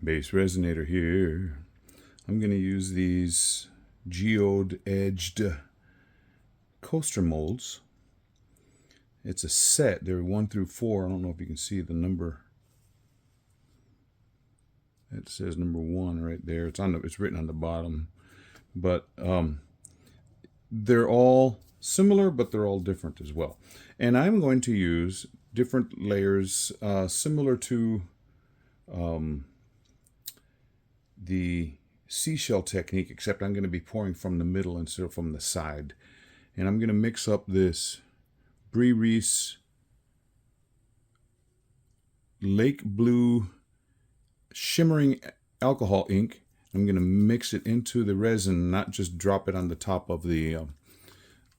base resonator here. I'm going to use these geode edged coaster molds. It's a set. They're 1 through 4. I don't know if you can see the number. It says number 1 right there. It's written on the bottom. But they're all similar, but they're all different as well. And I'm going to use different layers similar to the seashell technique, except I'm going to be pouring from the middle instead of from the side. And I'm going to mix up this Reese Lake Blue shimmering alcohol ink. I'm going to mix it into the resin, not just drop it on the top of the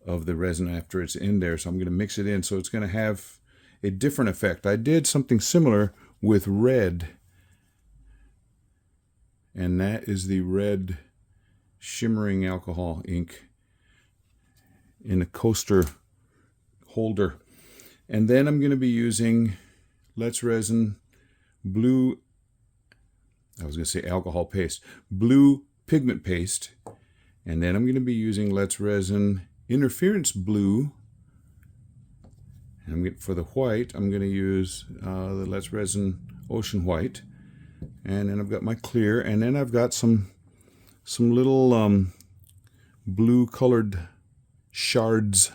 resin after it's in there. So I'm going to mix it in, so it's going to have a different effect. I did something similar with red, and that is the red shimmering alcohol ink in a coaster holder. And then I'm going to be using Let's Resin blue, I was going to say alcohol paste, blue pigment paste. And then I'm going to be using Let's Resin interference blue. And for the white, I'm going to use the Let's Resin ocean white. And then I've got my clear, and then I've got some little blue colored shards.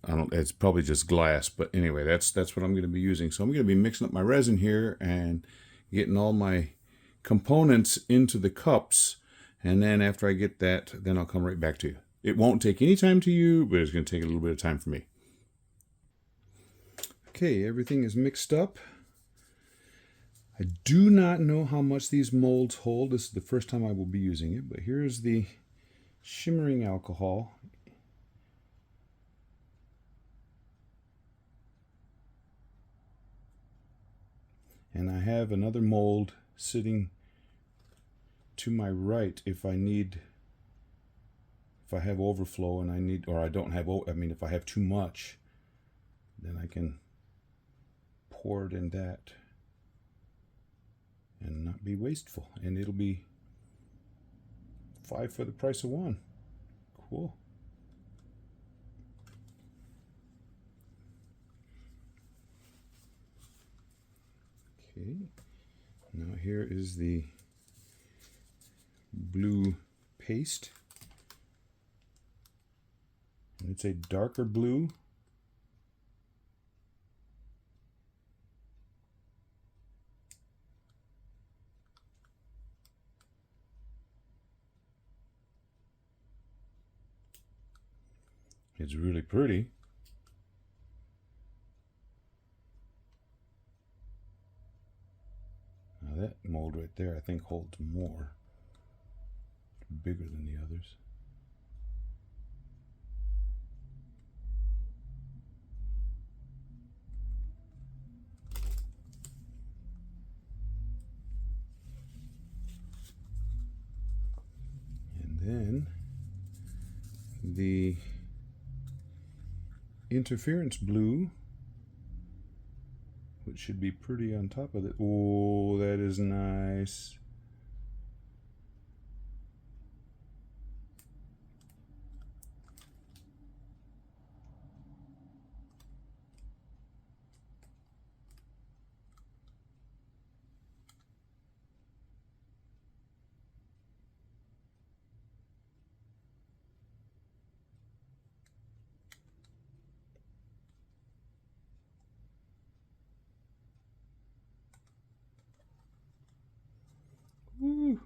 It's probably just glass, but anyway, that's what I'm going to be using. So I'm going to be mixing up my resin here and getting all my components into the cups. And then after I get that, then I'll come right back to you. It won't take any time to you, but it's going to take a little bit of time for me. Okay, everything is mixed up. I do not know how much these molds hold. This is the first time I will be using it, but here's the shimmering alcohol. And I have another mold sitting to my right if I have overflow and I need, or I don't have, if I have too much, then I can pour it in that and not be wasteful. And it'll be 5 for the price of 1. Cool. Okay, now here is the blue paste, and it's a darker blue. It's really pretty. That mold right there, I think, holds more. It's bigger than the others. And then the interference blue, which should be pretty on top of it. Oh, that is nice. Woo.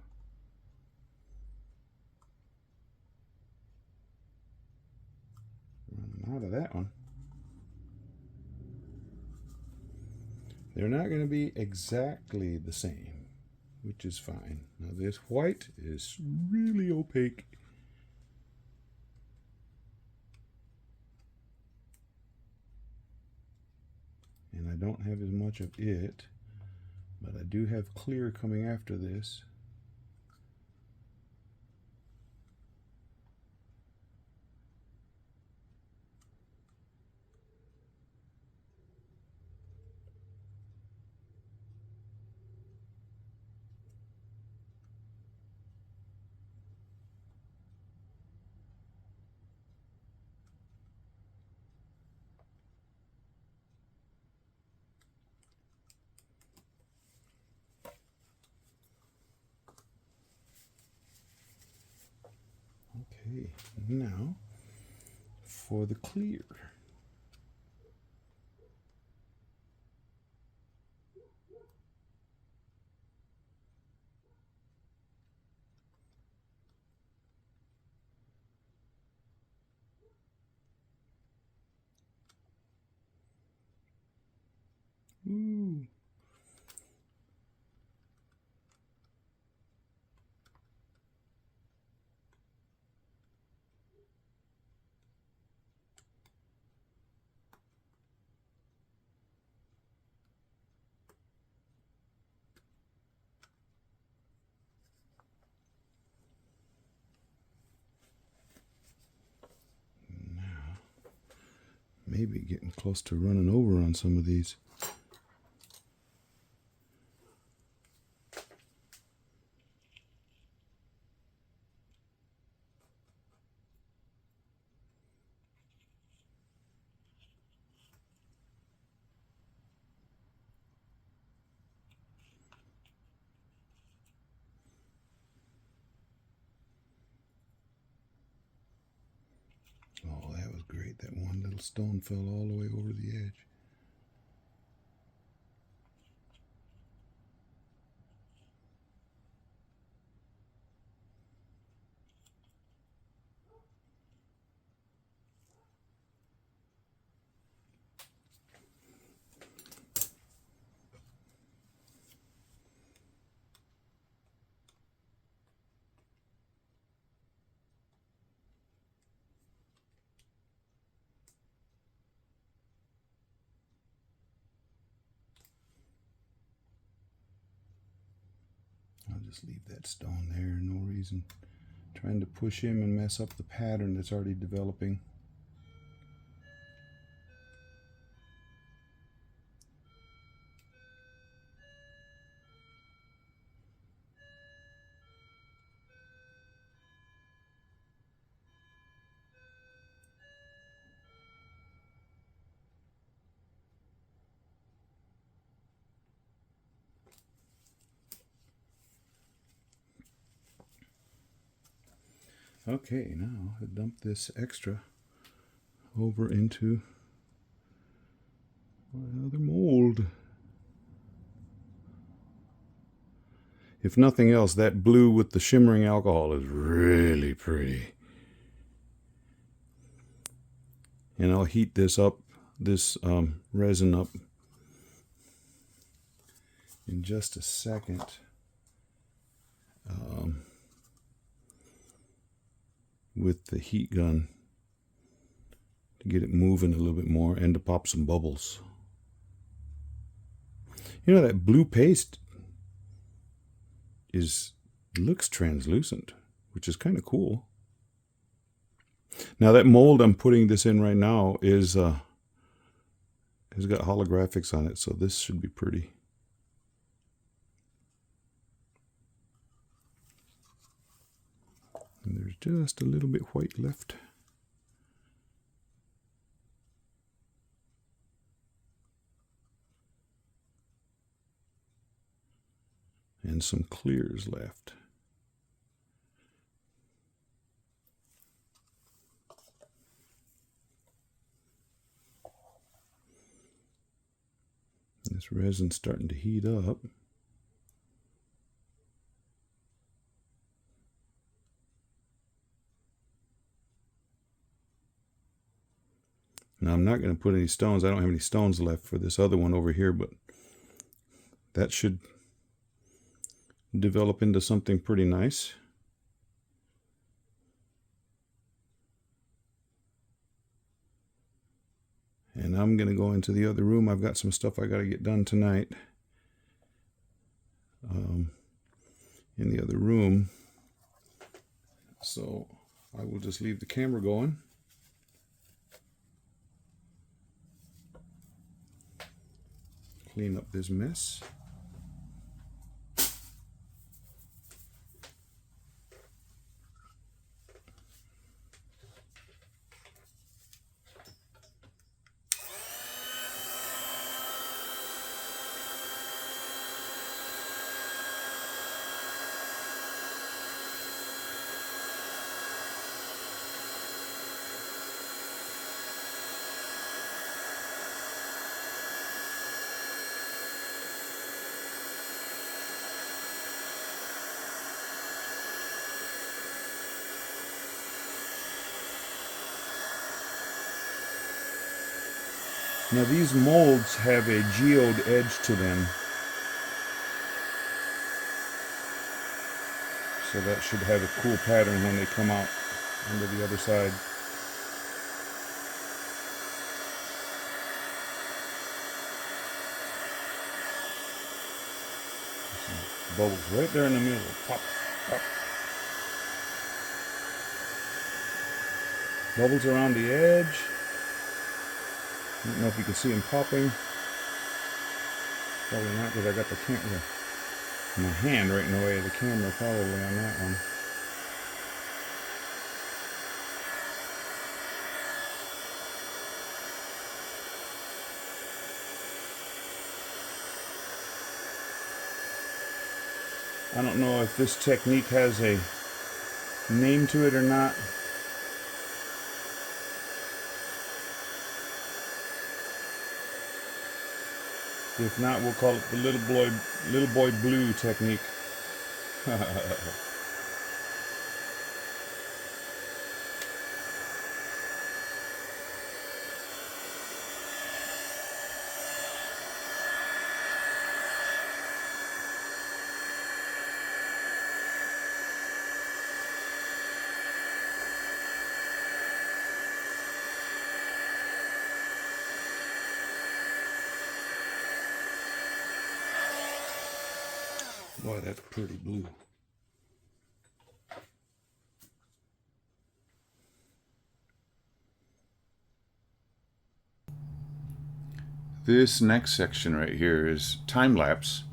Running out of that one. They're not going to be exactly the same, which is fine. Now this white is really opaque. And I don't have as much of it, but I do have clear coming after this. Okay, now for the clear. Ooh. Maybe getting close to running over on some of these. Oh, that was great. That one little stone fell all the way over the edge. I'll just leave that stone there, no reason trying to push him and mess up the pattern that's already developing. Okay, now I dump this extra over into another mold. If nothing else, that blue with the shimmering alcohol is really pretty. And I'll heat this up, this resin up, in just a second. With the heat gun to get it moving a little bit more and to pop some bubbles. You know, that blue paste looks translucent, which is kind of cool. Now that mold I'm putting this in right now has got holographics on it, so this should be pretty. And there's just a little bit white left. And some clears left. This resin's starting to heat up. Now I'm not going to put any stones. I don't have any stones left for this other one over here, but that should develop into something pretty nice. And I'm going to go into the other room. I've got some stuff I got to get done tonight in the other room. So I will just leave the camera going. Clean up this mess. Now these molds have a geode edge to them, so that should have a cool pattern when they come out onto the other side. Some bubbles right there in the middle. Pop, pop. Bubbles around the edge. I don't know if you can see them popping. Probably not, because I got the camera, my hand right in the way of the camera probably on that one. I don't know if this technique has a name to it or not. If not, we'll call it the little boy blue technique. Boy, that's pretty blue. This next section right here is time lapse,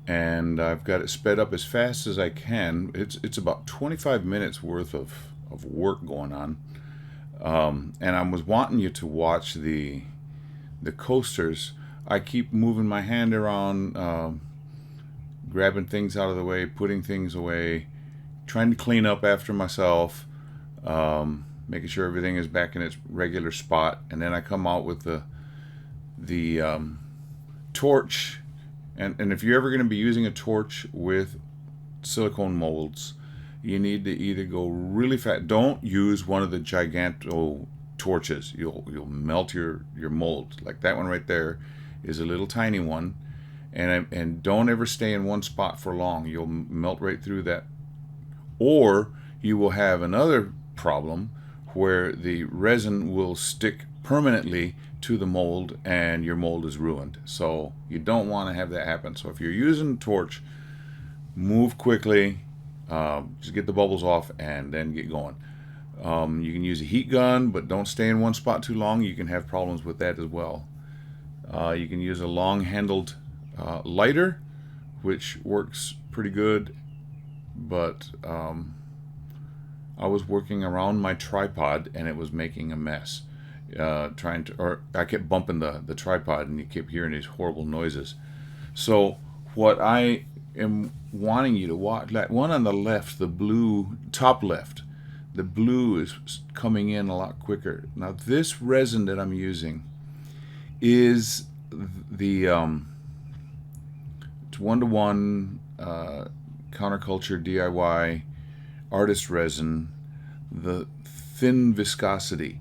and I've got it sped up as fast as I can. It's about 25 minutes worth of work going on, and I was wanting you to watch the coasters. I keep moving my hand around, grabbing things out of the way, putting things away, trying to clean up after myself, making sure everything is back in its regular spot, and then I come out with the torch. And if you're ever going to be using a torch with silicone molds, you need to either go really fast. Don't use one of the giganto torches. You'll melt your mold. Like that one right there is a little tiny one. And don't ever stay in one spot for long. You'll melt right through that. Or you will have another problem where the resin will stick permanently to the mold and your mold is ruined. So you don't want to have that happen. So if you're using a torch, move quickly, just get the bubbles off and then get going. You can use a heat gun, but don't stay in one spot too long. You can have problems with that as well. You can use a long-handled lighter, which works pretty good, but I was working around my tripod and it was making a mess. I kept bumping the tripod and you kept hearing these horrible noises. So what I am wanting you to watch, that one on the left, the blue, top left, the blue is coming in a lot quicker. Now this resin that I'm using is the it's 1-to-1 counterculture DIY artist resin, the thin viscosity.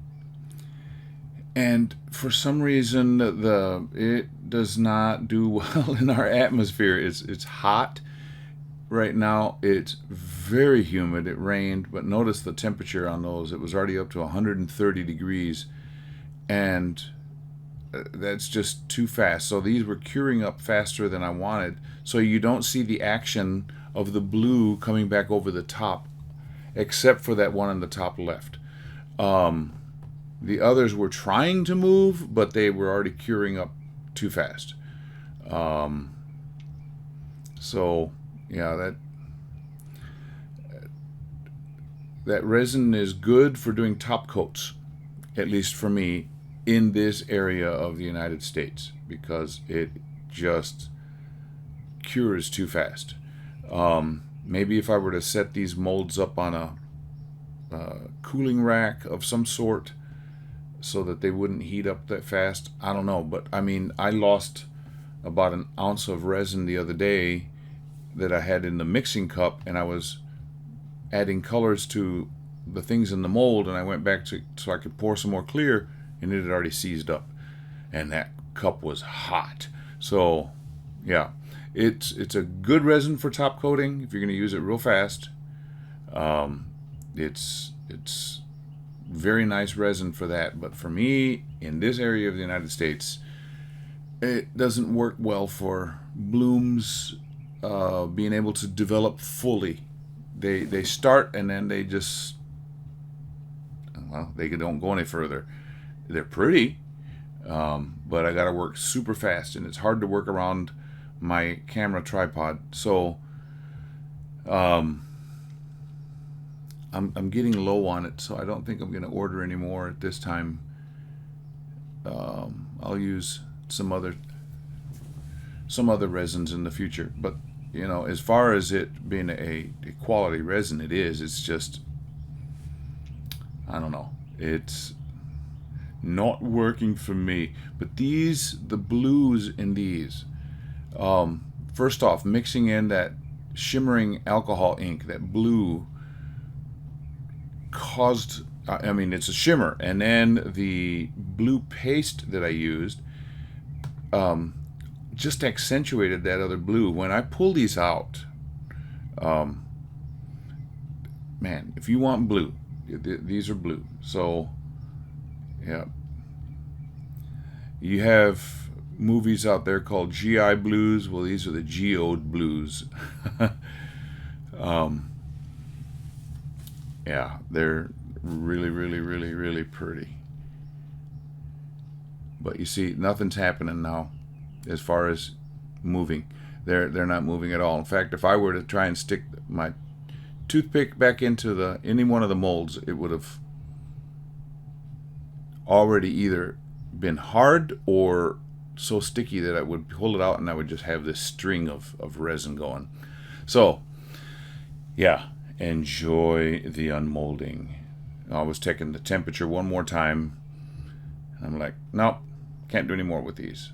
And for some reason, it does not do well in our atmosphere. It's hot right now. It's very humid. It rained, but notice the temperature on those. It was already up to 130 degrees, and that's just too fast. So these were curing up faster than I wanted. So you don't see the action of the blue coming back over the top, except for that one on the top left. The others were trying to move, but they were already curing up too fast. So yeah, that resin is good for doing top coats, at least for me, in this area of the United States, because it just cures too fast. Maybe if I were to set these molds up on a cooling rack of some sort so that they wouldn't heat up that fast, I don't know. But I mean, I lost about an ounce of resin the other day that I had in the mixing cup, and I was adding colors to the things in the mold, and I went back so I could pour some more clear, and it had already seized up. and that cup was hot. So yeah, it's a good resin for top coating if you're going to use it real fast. It's very nice resin for that, but for me in this area of the United States, it doesn't work well for blooms being able to develop fully. They start and then they just, well, they don't go any further. They're pretty, but I got to work super fast, and it's hard to work around my camera tripod. So I'm getting low on it, so I don't think I'm going to order any more at this time. I'll use some other resins in the future, but you know, as far as it being a quality resin, it's just, I don't know, it's not working for me. But the blues in these, first off, mixing in that shimmering alcohol ink, that blue, caused, I mean, it's a shimmer, and then the blue paste that I used just accentuated that other blue. When I pull these out, man, if you want blue, these are blue. So yeah, you have movies out there called GI Blues. Well, these are the Geode Blues. Yeah, they're really, really, really, really pretty. But you see, nothing's happening now as far as moving. They're not moving at all. In fact, if I were to try and stick my toothpick back into any one of the molds, it would have already either been hard or so sticky that I would pull it out and I would just have this string of resin going. So yeah, enjoy the unmolding. I was taking the temperature one more time, and I'm like, nope, can't do any more with these.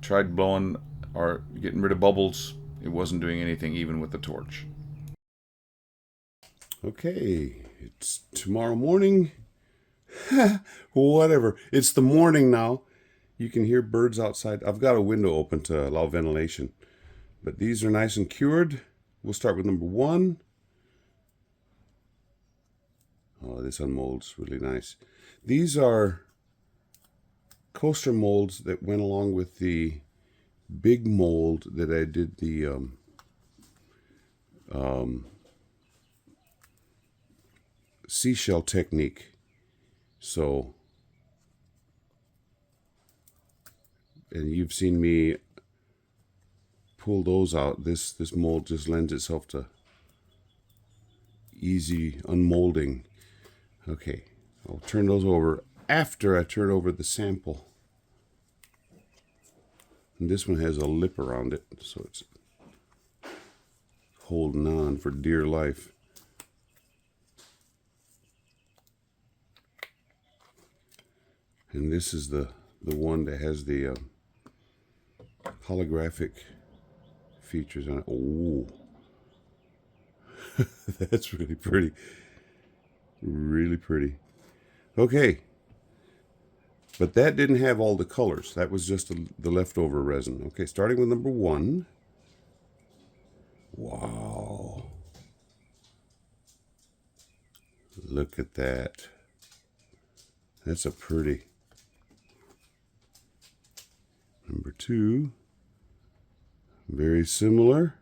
Tried blowing or getting rid of bubbles. It wasn't doing anything even with the torch. Okay, it's tomorrow morning. Whatever. It's the morning now. You can hear birds outside. I've got a window open to allow ventilation. But these are nice and cured. We'll start with number 1. Oh, this unmolds really nice. These are coaster molds that went along with the big mold that I did the seashell technique. So, and you've seen me pull those out. This mold just lends itself to easy unmolding. Okay, I'll turn those over after I turn over the sample. And this one has a lip around it, so it's holding on for dear life. And this is the one that has the holographic features on it. Oh, that's really pretty. Really pretty. Okay. But that didn't have all the colors. That was just the leftover resin. Okay, starting with number 1. Wow. Look at that. That's a pretty. Number 2. Very similar.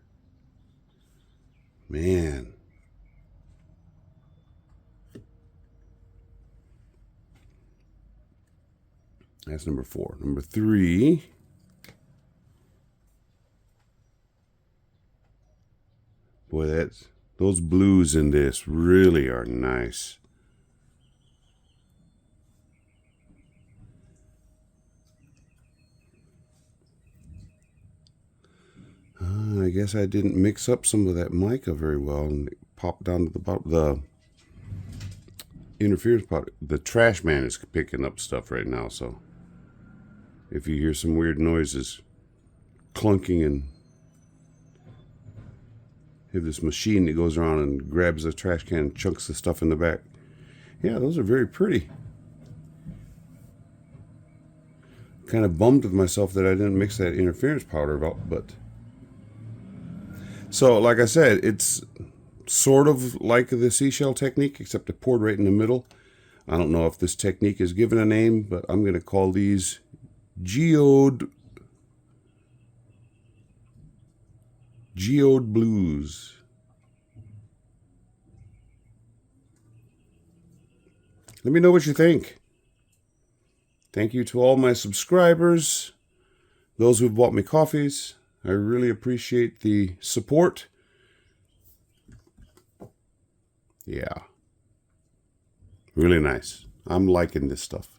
Man. That's number 4. Number 3. Boy, those blues in this really are nice. I guess I didn't mix up some of that mica very well, and it popped down to the bottom. The interference pot. The trash man is picking up stuff right now, so if you hear some weird noises, clunking, and have this machine that goes around and grabs the trash can and chunks the stuff in the back. Yeah, those are very pretty. kind of bummed with myself that I didn't mix that interference powder, but so like I said, it's sort of like the seashell technique, except it poured right in the middle. I don't know if this technique is given a name, but I'm going to call these Geode Blues. Let me know what you think. Thank you to all my subscribers, those who've bought me coffees. I really appreciate the support. Yeah. Really nice. I'm liking this stuff.